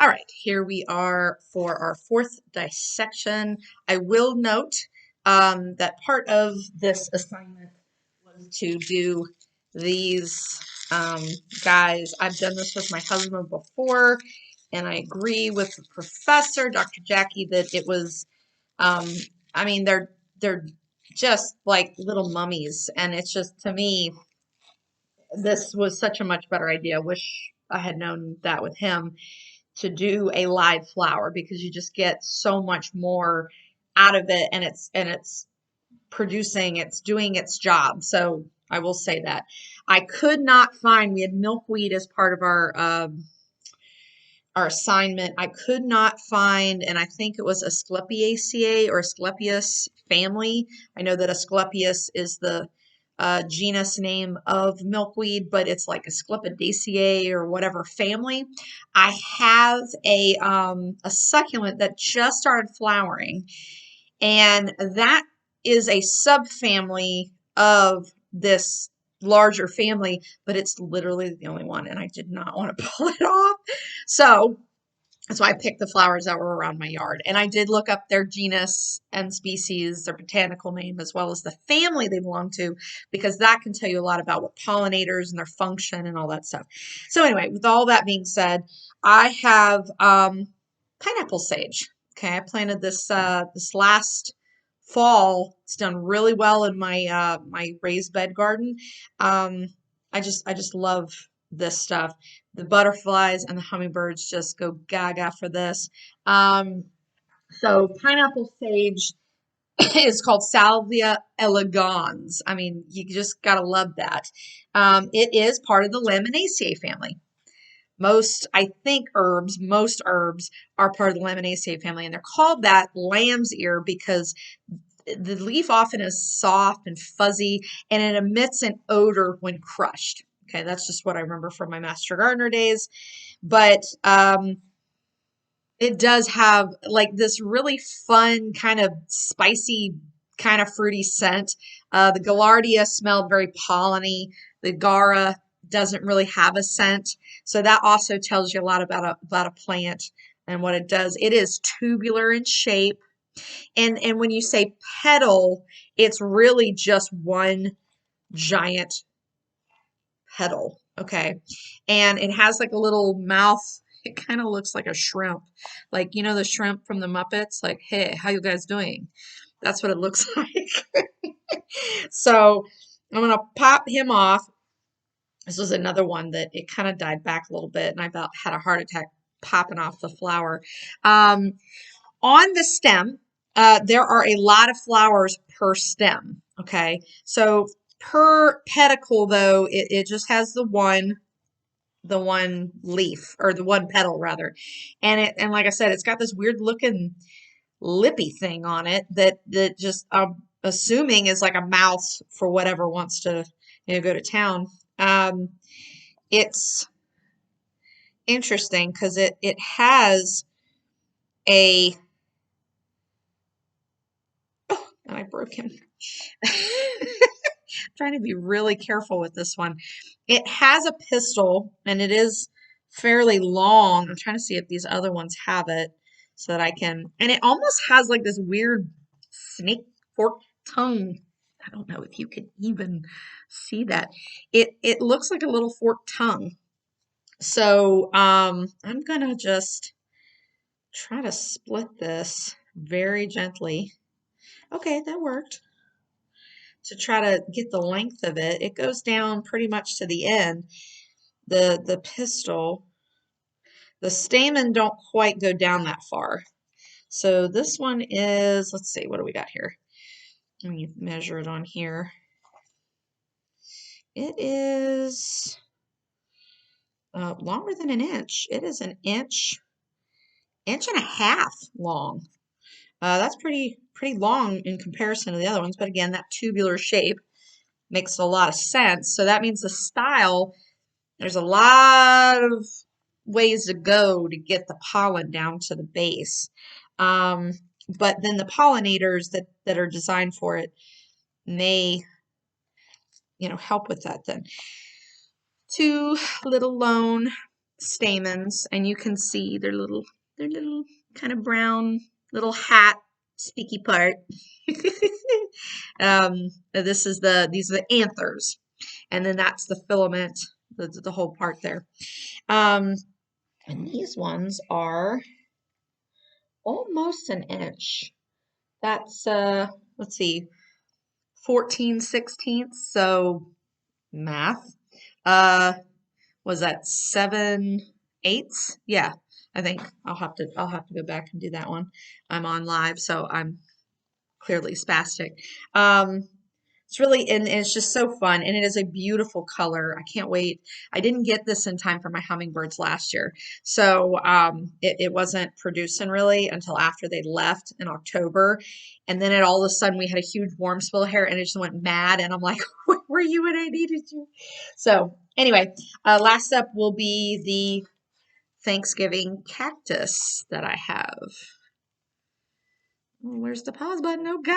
All right, here we are for our fourth dissection. I will note that part of this assignment was to do these um, guys. I've done this with my husband before, and I agree with the professor, Dr. Jackie, that it was, um, I mean, they're just like little mummies, and it's just, to me, this was such a much better idea. Wish I had known that with him to do a live flower because you just get so much more out of it, and it's producing, it's doing its job. So I will say that I could not find, we had milkweed as part of our assignment. I could not find, and I think it was Asclepiaceae or Asclepius family. I know that Asclepius is the genus name of milkweed, but it's like Asclepidaceae or whatever family. I have a succulent that just started flowering, and that is a subfamily of this larger family, but it's literally the only one, and I did not want to pull it off. So that's why I picked the flowers that were around my yard. And I did look up their genus and species, their botanical name, as well as the family they belong to, because that can tell you a lot about what pollinators and their function and all that stuff. So anyway, with all that being said, I have pineapple sage. Okay, I planted this last fall. It's done really well in my raised bed garden. Um, I just love this stuff. The butterflies and the hummingbirds just go gaga for this. Um, so pineapple sage is called Salvia elegans. I mean, you just gotta love that. It is part of the Laminaceae family. Most herbs are part of the Laminaceae family, and they're called that lamb's ear because the leaf often is soft and fuzzy, and it emits an odor when crushed. Okay, that's just what I remember from my Master Gardener days. But it does have like this really fun, kind of spicy, kind of fruity scent. The Gaillardia smelled very polleny. The Gara doesn't really have a scent. So that also tells you a lot about a plant and what it does. It is tubular in shape. And when you say petal, it's really just one giant petal. Okay. And it has like a little mouth. It kind of looks like a shrimp. Like, you know, the shrimp from the Muppets? Like, hey, how you guys doing? That's what it looks like. So I'm gonna pop him off. This was another one that it kind of died back a little bit, and I about had a heart attack popping off the flower. Um, on the stem, there are a lot of flowers per stem. Okay, so per pedicle, though, it just has the one leaf or the one petal rather, and like I said, it's got this weird looking lippy thing on it that just I'm assuming is like a mouth for whatever wants to go to town. It's interesting because it has a and I broke him. Trying to be really careful with this one. It has a pistil and it is fairly long. I'm trying to see if these other ones have it so that I can, and it almost has like this weird snake forked tongue. I don't know if you could even see that. It looks like a little forked tongue. So I'm gonna just try to split this very gently. Okay, that worked. To try to get the length of it. It goes down pretty much to the end. The pistil, the stamen don't quite go down that far. So this one is, let's see, what do we got here? Let me measure it on here. It is longer than an inch. It is an inch and a half long. That's pretty long in comparison to the other ones, but again, that tubular shape makes a lot of sense. So that means the style, there's a lot of ways to go to get the pollen down to the base. Um, but then the pollinators that are designed for it may, help with that then. Two little lone stamens, and you can see their little kind of brown little hat sticky part. These are the anthers, and then that's the filament, the whole part there. Um, and these ones are almost an inch. That's let's see, 14/16. So math. Uh, was that 7/8? Yeah, I think I'll have to go back and do that one. I'm on live, so I'm clearly spastic. Um, it's really, and it's just so fun, and it is a beautiful color. I can't wait. I didn't get this in time for my hummingbirds last year, so it wasn't producing really until after they left in October, and then all of a sudden we had a huge warm spell here, and it just went mad, and I'm like, where were you when I needed you? So anyway, last up will be the Thanksgiving cactus that I have. Oh, where's the pause button? Oh God.